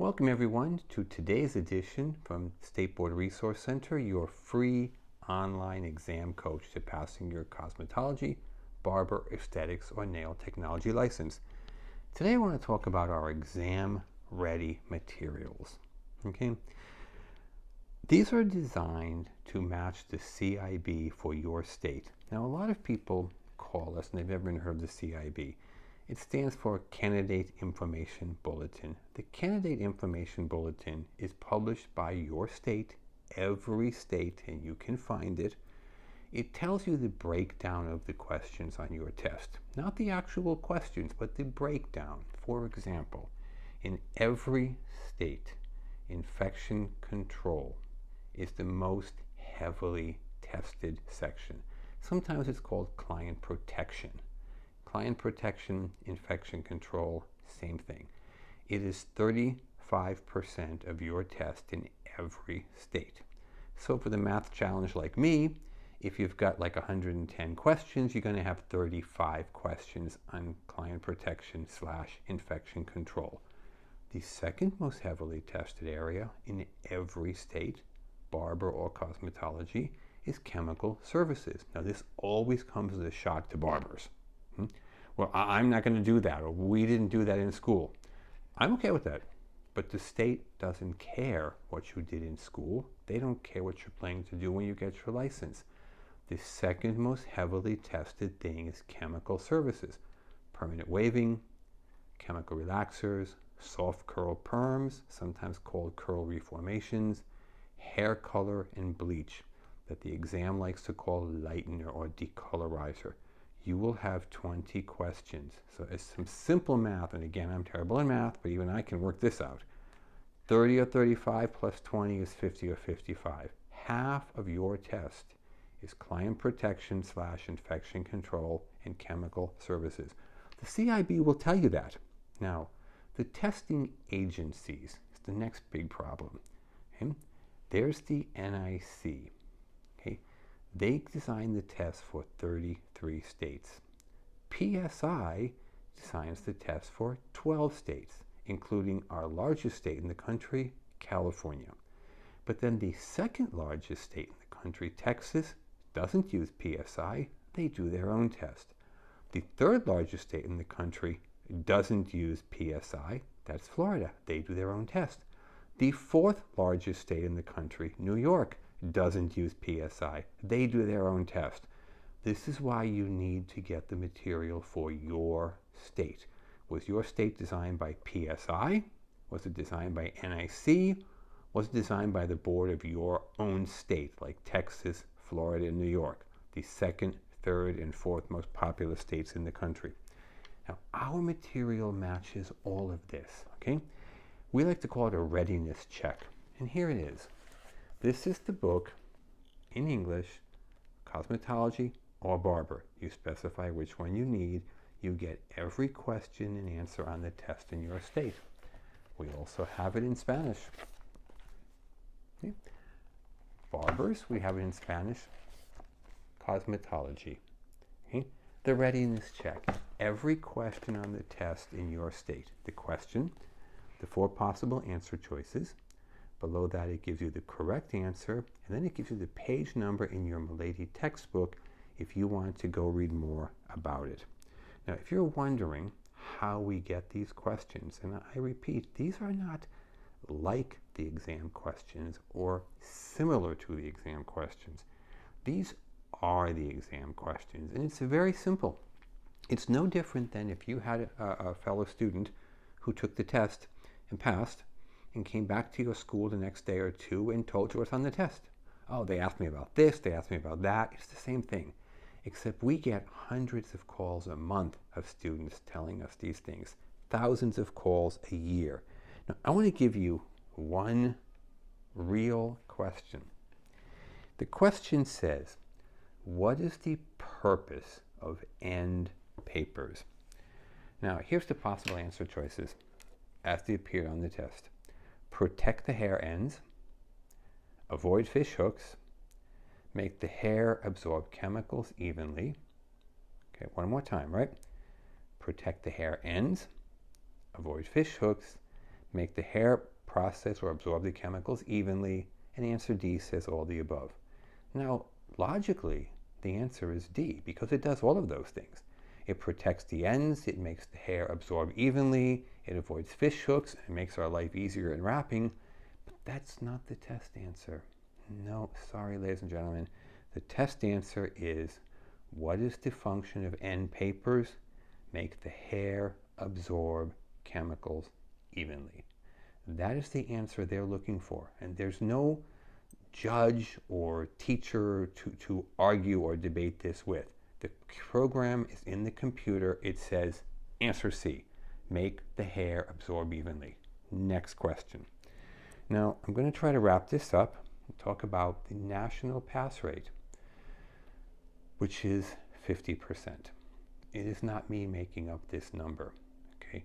Welcome everyone to today's edition from State Board Resource Center, your free online exam coach to passing your cosmetology, barber, aesthetics, or nail technology license. Today I want to talk about our exam ready materials. Okay, these are designed to match the CIB for your state. Now a lot of people call us and they've never even heard of the CIB. It stands for Candidate Information Bulletin. The Candidate Information Bulletin is published by your state, every state, and you can find it. It tells you the breakdown of the questions on your test. Not the actual questions, but the breakdown. For example, in every state, infection control is the most heavily tested section. Sometimes it's called client protection. Client protection, infection control, same thing. It is 35% of your test in every state. So for the math challenge like me, if you've got like 110 questions, you're going to have 35 questions on client protection / infection control. The second most heavily tested area in every state, barber or cosmetology, is chemical services. Now this always comes as a shock to barbers. Well, I'm not going to do that, or we didn't do that in school. I'm okay with that. But the state doesn't care what you did in school. They don't care what you're planning to do when you get your license. The second most heavily tested thing is chemical services. Permanent waving, chemical relaxers, soft curl perms, sometimes called curl reformations, hair color, and bleach, that the exam likes to call lightener or decolorizer. You will have 20 questions. So it's some simple math, and again, I'm terrible in math, but even I can work this out. 30 or 35 plus 20 is 50 or 55. Half of your test is client protection / infection control and chemical services. The CIB will tell you that. Now, the testing agencies is the next big problem. Okay? There's the NIC. Okay? They designed the test for 33 states. PSI designs the test for 12 states, including our largest state in the country, California. But then the second largest state in the country, Texas, doesn't use PSI. They do their own test. The third largest state in the country doesn't use PSI. That's Florida. They do their own test. The fourth largest state in the country, New York, doesn't use PSI. They do their own test. This is why you need to get the material for your state. Was your state designed by PSI? Was it designed by NIC? Was it designed by the board of your own state, like Texas, Florida, and New York, the second, third, and fourth most populous states in the country? Now, our material matches all of this, okay? We like to call it a readiness check, and here it is. This is the book in English, Cosmetology or Barber. You specify which one you need. You get every question and answer on the test in your state. We also have it in Spanish. Okay. Barbers, we have it in Spanish. Cosmetology. Okay. The readiness check. Every question on the test in your state. The question, the 4 possible answer choices. Below that, it gives you the correct answer, and then it gives you the page number in your Milady textbook if you want to go read more about it. Now, if you're wondering how we get these questions, and I repeat, these are not like the exam questions or similar to the exam questions. These are the exam questions, and it's very simple. It's no different than if you had a fellow student who took the test and passed, and came back to your school the next day or two and told you what's on the test. Oh, they asked me about this, they asked me about that. It's the same thing, except we get hundreds of calls a month of students telling us these things, thousands of calls a year. Now, I want to give you one real question. The question says, what is the purpose of end papers? Now, here's the possible answer choices as they appear on the test. Protect the hair ends, avoid fish hooks, make the hair absorb chemicals evenly. Okay, one more time, right? Protect the hair ends, avoid fish hooks, Make the hair process or absorb the chemicals evenly. And answer D says all the above. Now, logically, the answer is D, because it does all of those things. It protects the ends, it makes the hair absorb evenly, it avoids fish hooks, it makes our life easier in wrapping. But that's not the test answer. No, sorry, ladies and gentlemen. The test answer is, what is the function of end papers? Make the hair absorb chemicals evenly. That is the answer they're looking for. And there's no judge or teacher to argue or debate this with. The program is in the computer. It says, answer C, make the hair absorb evenly. Next question. Now, I'm going to try to wrap this up and talk about the national pass rate, which is 50%. It is not me making up this number. Okay?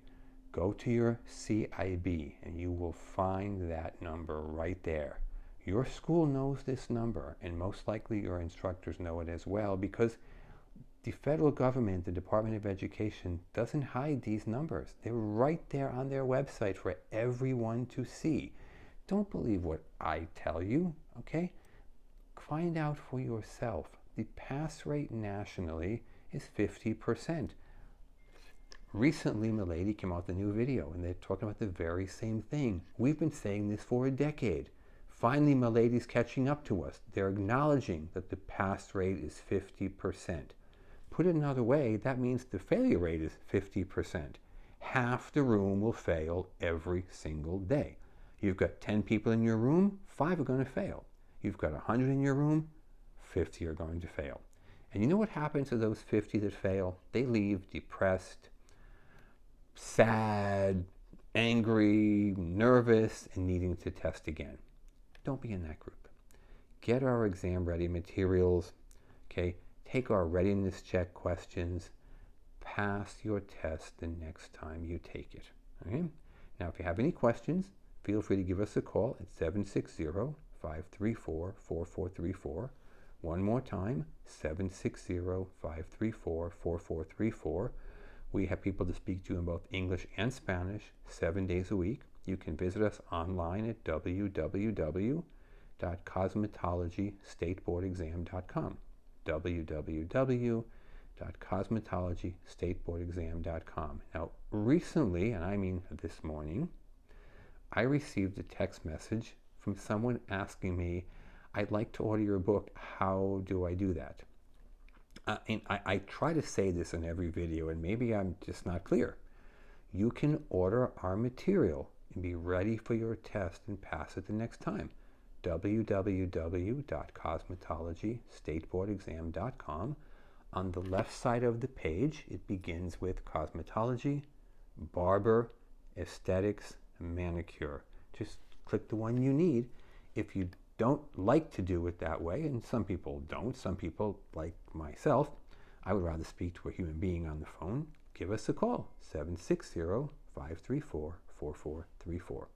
Go to your CIB and you will find that number right there. Your school knows this number, and most likely your instructors know it as well, because the federal government, the Department of Education, doesn't hide these numbers. They're right there on their website for everyone to see. Don't believe what I tell you, okay? Find out for yourself. The pass rate nationally is 50%. Recently, Milady came out with a new video, and they're talking about the very same thing. We've been saying this for a decade. Finally, Milady's catching up to us. They're acknowledging that the pass rate is 50%. Put it another way, that means the failure rate is 50%. Half the room will fail every single day. You've got 10 people in your room, 5 are going to fail. You've got 100 in your room, 50 are going to fail. And you know what happens to those 50 that fail? They leave depressed, sad, angry, nervous, and needing to test again. Don't be in that group. Get our exam ready materials, okay? Take our readiness check questions. Pass your test the next time you take it, okay? Now, if you have any questions, feel free to give us a call at 760-534-4434. One more time, 760-534-4434. We have people to speak to in both English and Spanish 7 days a week. You can visit us online at www.cosmetologystateboardexam.com. www.cosmetologystateboardexam.com. Now, recently, and I mean this morning, I received a text message from someone asking me, I'd like to order your book. How do I do that? And I try to say this in every video, and maybe I'm just not clear. You can order our material and be ready for your test and pass it the next time. www.cosmetologystateboardexam.com. On the left side of the page, it begins with cosmetology, barber, aesthetics, manicure. Just click the one you need. If you don't like to do it that way, and some people don't, some people, like myself, I would rather speak to a human being on the phone, give us a call, 760-534-4434.